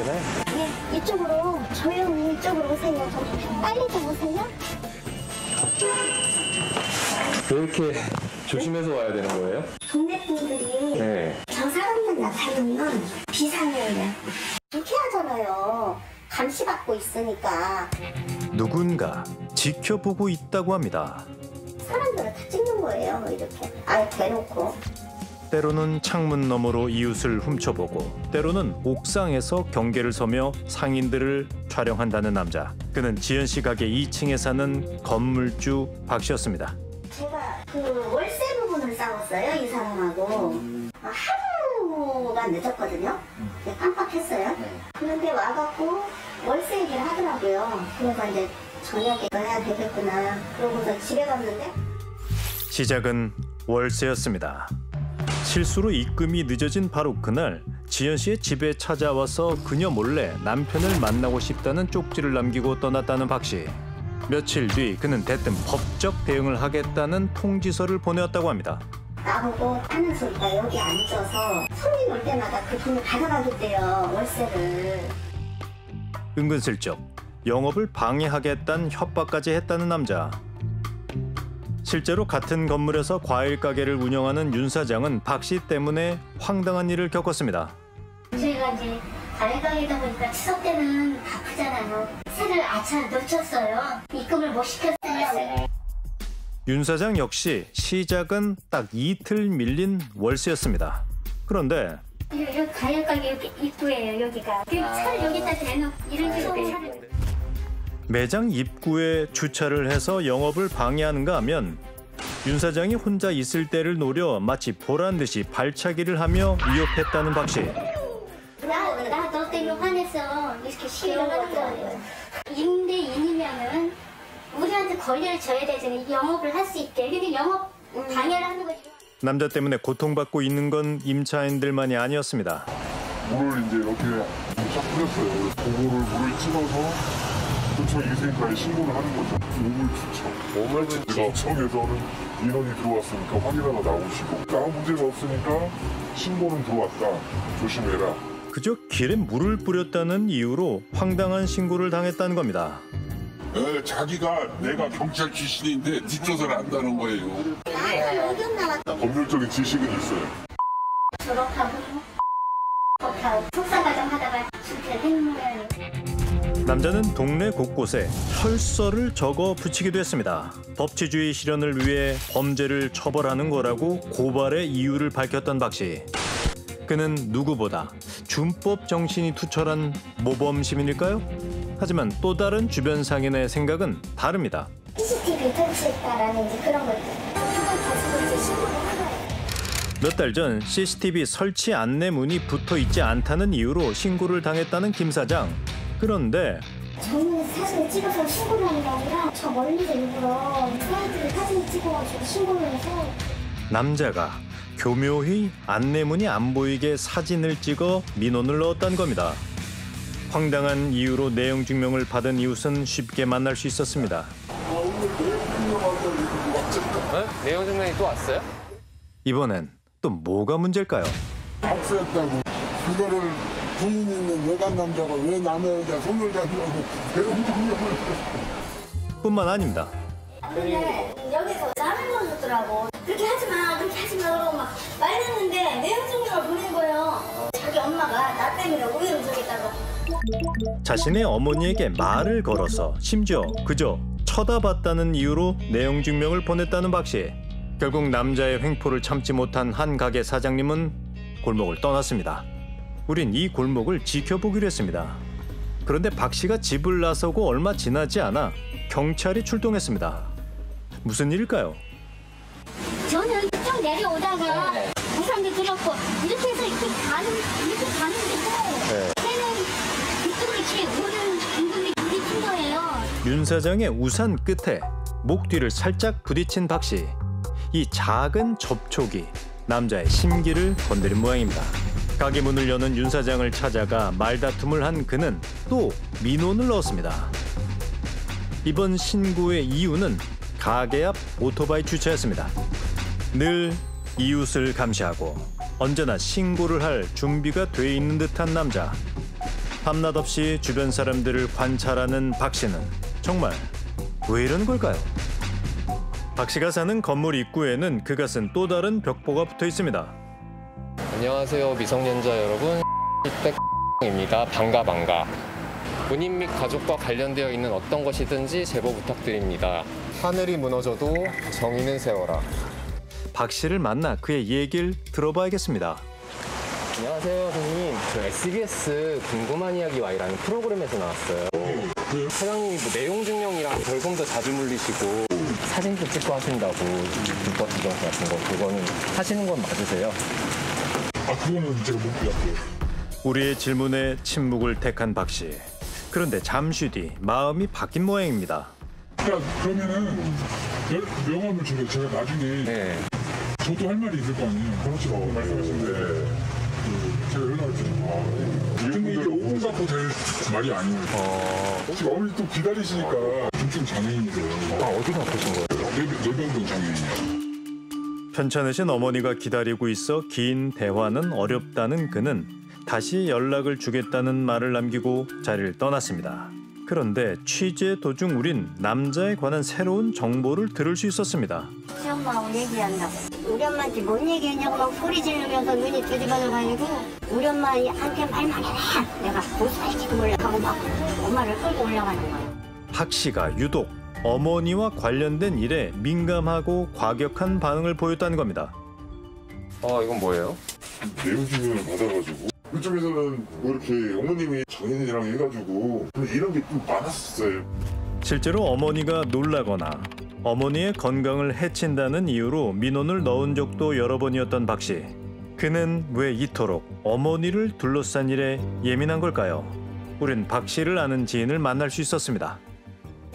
되나요? 예, 이쪽으로 조용히 이쪽으로 오세요. 좀 빨리 좀 오세요. 왜 이렇게 조심해서 와야 되는 거예요? 동네 분들이 저 사람만 나타나면 비상이에요. 불쾌하잖아요. 감시받고 있으니까. 누군가 지켜보고 있다고 합니다. 사람들은 다 찍는 거예요. 이렇게 아예 대놓고. 때로는 창문 너머로 이웃을 훔쳐보고 때로는 옥상에서 경계를 서며 상인들을 촬영한다는 남자. 그는 지연 씨 가게 2층에 사는 건물주 박 씨였습니다. 제가 그 월세 부분을 싸웠어요. 이 사람하고. 하루가 늦었거든요. 깜빡했어요. 그런데 와갖고 월세 얘기를 하더라고요. 그래서 이제 저녁에 해야 되겠구나. 그러고서 집에 갔는데 시작은 월세였습니다. 실수로 입금이 늦어진 바로 그날 지연 씨의 집에 찾아와서 그녀 몰래 남편을 만나고 싶다는 쪽지를 남기고 떠났다는 박 씨. 며칠 뒤 그는 대뜸 법적 대응을 하겠다는 통지서를 보내왔다고 합니다. 나보고 하는 소리가 여기 앉아서 손님 올 때마다 그 돈을 가져가겠대요. 월세를. 은근슬쩍 영업을 방해하겠다는 협박까지 했다는 남자. 실제로 같은 건물에서 과일 가게를 운영하는 윤 사장은 박 씨 때문에 황당한 일을 겪었습니다. 저희가 이제 과일 가게다 보니까 추석 때는 바쁘잖아요. 새를 아차 놓쳤어요. 입금을 못 시켰어요. 윤 사장 역시 시작은 딱 이틀 밀린 월세였습니다. 그런데 여기 과일 가게 여기 입구예요. 여기가. 차를 여기다 대놓고 이런 식으로 차를. 매장 입구에 주차를 해서 영업을 방해하는가 하면 윤 사장이 혼자 있을 때를 노려 마치 보란 듯이 발차기를 하며 위협했다는 박 씨. 나 너 때문에 화냈어. 이렇게 시위를 하는 거예요. 임대인이면은 우리한테 권리를 줘야 되잖아요. 영업을 할 수 있게. 근데 영업 방해를 하는 거죠. 남자 때문에 고통받고 있는 건 임차인들만이 아니었습니다. 물을 이제 이렇게 쫙 뿌렸어요. 그거를 물을 찍어서 도청 위생과에 신고를 하는 거죠. 도청에서는 인원이 들어왔으니까 확인하러 나오시고 아무 문제가 없으니까 신고는 들어왔다. 조심해라. 그저 길에 물을 뿌렸다는 이유로 황당한 신고를 당했다는 겁니다. 자기가 내가 경찰 출신인데 뒷조사를 한다는 거예요. 의견 나왔다. 법률적인 지식은 있어요. 졸업하고 속사과정 하다가 실패된 모양이에요. 남자는 동네 곳곳에 혈서를 적어 붙이기도 했습니다. 법치주의 실현을 위해 범죄를 처벌하는 거라고 고발의 이유를 밝혔던 박 씨. 그는 누구보다 준법 정신이 투철한 모범 시민일까요? 하지만 또 다른 주변 상인의 생각은 다릅니다. CCTV 설치했다라는 이제 그런 것들. 그걸 가지고 이제 신고를 한 거예요. 몇 달 전 CCTV 설치 안내문이 붙어 있지 않다는 이유로 신고를 당했다는 김 사장. 그런데 저는 사진을 찍어서 신고를 하는 게 아니라 저 멀리서 일부러 사람들이 사진을 찍어가지고 신고를 해서 남자가 교묘히 안내문이 안 보이게 사진을 찍어 민원을 넣었다는 겁니다. 황당한 이유로 내용 증명을 받은 이웃은 쉽게 만날 수 있었습니다. 내용 증명이 또 왔어요? 이번엔 또 뭐가 문제일까요? 박수였다고 그거를 부인 있는 외간 남자가 왜 남의 여자 손을 잡냐고 배운 증명을 뿐만 아닙니다. 근데 여기서 나를 불러줬더라고. 그렇게 하지 마, 그렇게 하지 마 그러고 막 말렸는데 내용 증명을 보낸 거예요. 자기 엄마가 나 때문에 오해를 주겠다고. 자신의 어머니에게 말을 걸어서 심지어 그저 쳐다봤다는 이유로 내용 증명을 보냈다는 박 씨. 결국 남자의 횡포를 참지 못한 한 가게 사장님은 골목을 떠났습니다. 우린 이 골목을 지켜보기로 했습니다. 그런데 박 씨가 집을 나서고 얼마 지나지 않아 경찰이 출동했습니다. 무슨 일일까요? 저는 쭉 내려오다가 우산도 들었고 이렇게 해서 이렇게 가는데도 걔는 이쪽으로 이렇게 물을 둥근히 부딪힌 거예요. 윤 사장의 우산 끝에 목 뒤를 살짝 부딪힌 박 씨. 이 작은 접촉이 남자의 심기를 건드린 모양입니다. 가게 문을 여는 윤 사장을 찾아가 말다툼을 한 그는 또 민원을 넣었습니다. 이번 신고의 이유는 가게 앞 오토바이 주차였습니다. 늘 이웃을 감시하고 언제나 신고를 할 준비가 돼 있는 듯한 남자. 밤낮 없이 주변 사람들을 관찰하는 박 씨는 정말 왜 이런 걸까요? 박 씨가 사는 건물 입구에는 그가 쓴 또 다른 벽보가 붙어 있습니다. 안녕하세요 미성년자 여러분, 입니다. 반가. 본인 및 가족과 관련되어 있는 어떤 것이든지 제보 부탁드립니다. 하늘이 무너져도 정의는 세워라. 박 씨를 만나 그의 얘기를 들어봐야겠습니다. 안녕하세요 선생님, 저 SBS 궁금한 이야기 Y라는 프로그램에서 나왔어요. 사장님이 뭐 내용 증명이랑 벌금도 자주 물리시고 사진도 찍고 하신다고, 불법 주정차 같은 거, 그거는 하시는 건 맞으세요? 그거는 제가 못 배웠어요. 우리의 질문에 침묵을 택한 박 씨. 그런데 잠시 뒤 마음이 바뀐 모양입니다. 그러면은 명함을 주면 제가 나중에 네. 저도 할 말이 있을 거 아니에요. 그렇죠. 말씀하시는데 제가 연락을 드리고. 근데 이게 5분 갖고 될 말이 아니에요. 지금 어머니 또 기다리시니까 중증 장애인이세요. 어디가 아프신 거예요? 뇌병변 장애인이요. 편찮으신 어머니가 기다리고 있어 긴 대화는 어렵다는 그는 다시 연락을 주겠다는 말을 남기고 자리를 떠났습니다. 그런데 취재 도중 우린 남자에 관한 새로운 정보를 들을 수 있었습니다. 시엄마하고 얘기한다고. 우리 엄마한테 뭔 얘기했냐고 막 소리 지르면서 눈이 뒤집어져가지고 우리 엄마한테 말만 해. 내가 보살지도 몰라하고 막 엄마를 끌고 올라가는 거야. 박 씨가 유독 어머니와 관련된 일에 민감하고 과격한 반응을 보였다는 겁니다. 이건 뭐예요? 내용 증명을 받아가지고 그쪽에서는 뭐 이렇게 어머님이 장애인이랑 해가지고 이런 게 좀 많았어요. 실제로 어머니가 놀라거나 어머니의 건강을 해친다는 이유로 민원을 넣은 적도 여러 번이었던 박 씨. 그는 왜 이토록 어머니를 둘러싼 일에 예민한 걸까요? 우린 박 씨를 아는 지인을 만날 수 있었습니다.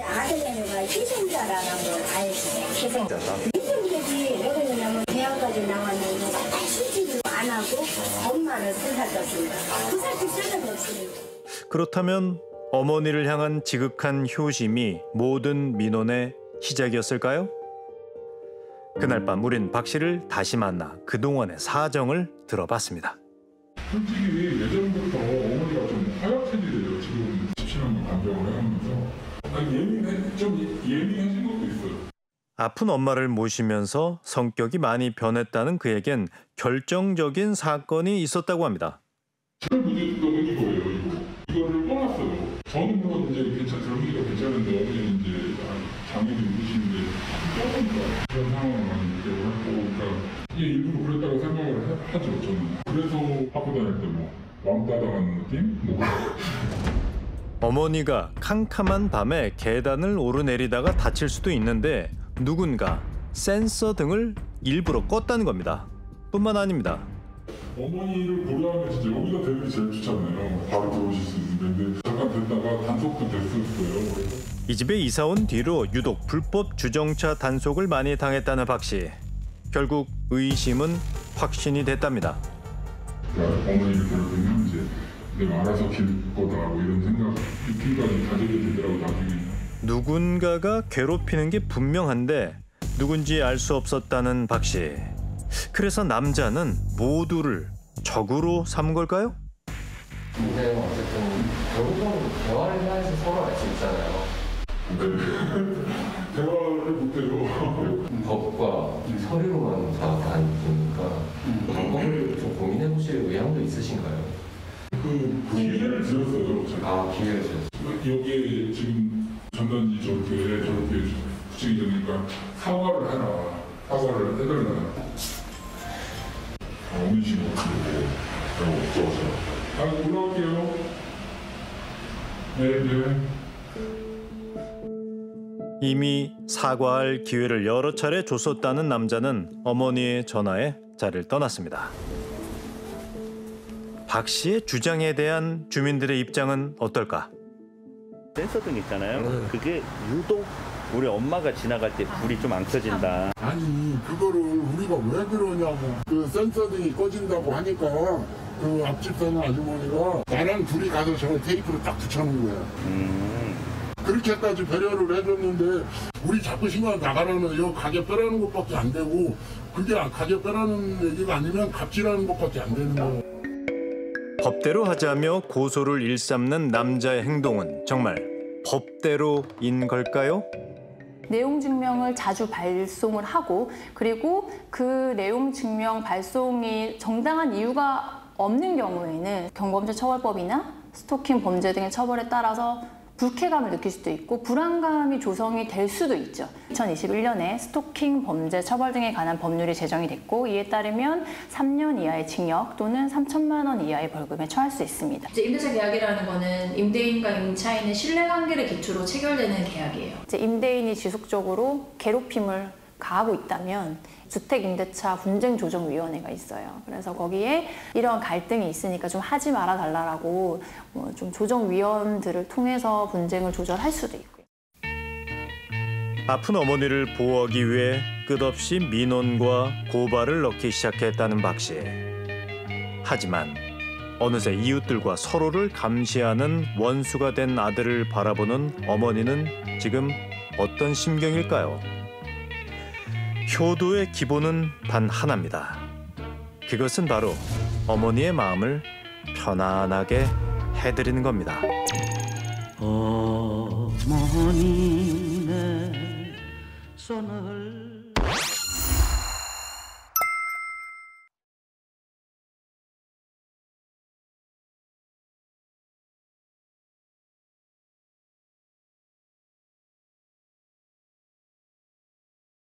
아들내미가 희생자라는 걸 알지. 희생자다? 희생자지. 왜 그러냐면 대학까지 나왔는데 시집을 안 하고 엄마를 불살떴습니다. 불살뜰 쓸데가 없으니까. 그렇다면 어머니를 향한 지극한 효심이 모든 민원의 시작이었을까요? 그날 밤 우린 박 씨를 다시 만나 그동안의 사정을 들어봤습니다. 솔직히 예전부터 어머니가 좀 하얗게지돼요. 지금 집신한 거 간병을 해가면서 좀 예민해진 것도 있어요. 아픈 엄마를 모시면서 성격이 많이 변했다는 그에겐 결정적인 사건이 있었다고 합니다. 제가 문제가 거예요. 이거를 떠났어요. 저는 뭐 이제 젊은이가 괜찮은데 어머니는 이제 장애도 있으신데 떠니까 그런 상황을 많이 느껴고 그러니까 일부러 그랬다고 생각을 하죠. 저는. 그래서 학교 다닐 때 뭐 왕따 당하는 느낌? 뭐. 어머니가 캄캄한 밤에 계단을 오르내리다가 다칠 수도 있는데 누군가 센서 등을 일부러 껐다는 겁니다. 뿐만 아닙니다. 어머니를 고려하면 진짜 여기가 되는 제일 좋잖아요. 바로 들어오실 수 있는데 잠깐 됐다가 단속도 됐었어요. 이 집에 이사 온 뒤로 유독 불법 주정차 단속을 많이 당했다는 박 씨. 결국 의심은 확신이 됐답니다. 그러니까 어머니를 괴롭히면 이제 내가 알아서 길 거다 뭐 이런 생각 느낌까지 가지게 되더라고 나중에. 누군가가 괴롭히는 게 분명한데 누군지 알 수 없었다는 박 씨. 그래서 남자는 모두를 적으로 삼은 걸까요? 근데 어쨌든 결국은 대화를 해야지 서로 알 수 있잖아요. 대화를 못해요. 법과 서류로만 다 아니니까 방법을 좀 고민해 보실 의향도 있으신가요? 기회를 드렸어요. 제가. 기회를 주셨어요. 여기에 지금 전단지 저렇게 붙이기 되니까 사과를 해라. 사과를 해달라. 어느 식으로 없어서. 올라올게요. 네. 이미 사과할 기회를 여러 차례 줬었다는 남자는 어머니의 전화에 자리를 떠났습니다. 박 씨의 주장에 대한 주민들의 입장은 어떨까? 센서등 있잖아요. 그게 유독 우리 엄마가 지나갈 때 불이 좀 안 켜진다. 아니 그거를 우리가 왜 그러냐고. 그 센서등이 꺼진다고 하니까 그 앞집 사는 아주머니가 나랑 둘이 가서 저걸 테이프를 딱 붙여놓은 거야. 그렇게까지 배려를 해줬는데 우리 자꾸 신경 나가라는 이거 가게 빼라는 것밖에 안 되고 그게 가게 빼라는 얘기가 아니면 갑질하는 것밖에 안 되는 거야. 법대로 하자며 고소를 일삼는 남자의 행동은 정말 법대로인 걸까요? 내용 증명을 자주 발송을 하고 그리고 그 내용 증명 발송이 정당한 이유가 없는 경우에는 경범죄 처벌법이나 스토킹 범죄 등의 처벌에 따라서 불쾌감을 느낄 수도 있고 불안감이 조성이 될 수도 있죠. 2021년에 스토킹 범죄 처벌 등에 관한 법률이 제정이 됐고 이에 따르면 3년 이하의 징역 또는 3천만 원 이하의 벌금에 처할 수 있습니다. 이제 임대차 계약이라는 거는 임대인과 임차인의 신뢰관계를 기초로 체결되는 계약이에요. 이제 임대인이 지속적으로 괴롭힘을 가하고 있다면 주택임대차 분쟁조정위원회가 있어요. 그래서 거기에 이런 갈등이 있으니까 좀 하지 말아 달라고 좀 조정위원들을 통해서 분쟁을 조절할 수도 있고요. 아픈 어머니를 보호하기 위해 끝없이 민원과 고발을 넣기 시작했다는 박 씨. 하지만 어느새 이웃들과 서로를 감시하는 원수가 된 아들을 바라보는 어머니는 지금 어떤 심경일까요? 효도의 기본은 단 하나입니다. 그것은 바로 어머니의 마음을 편안하게 해드리는 겁니다. 어머니의 손을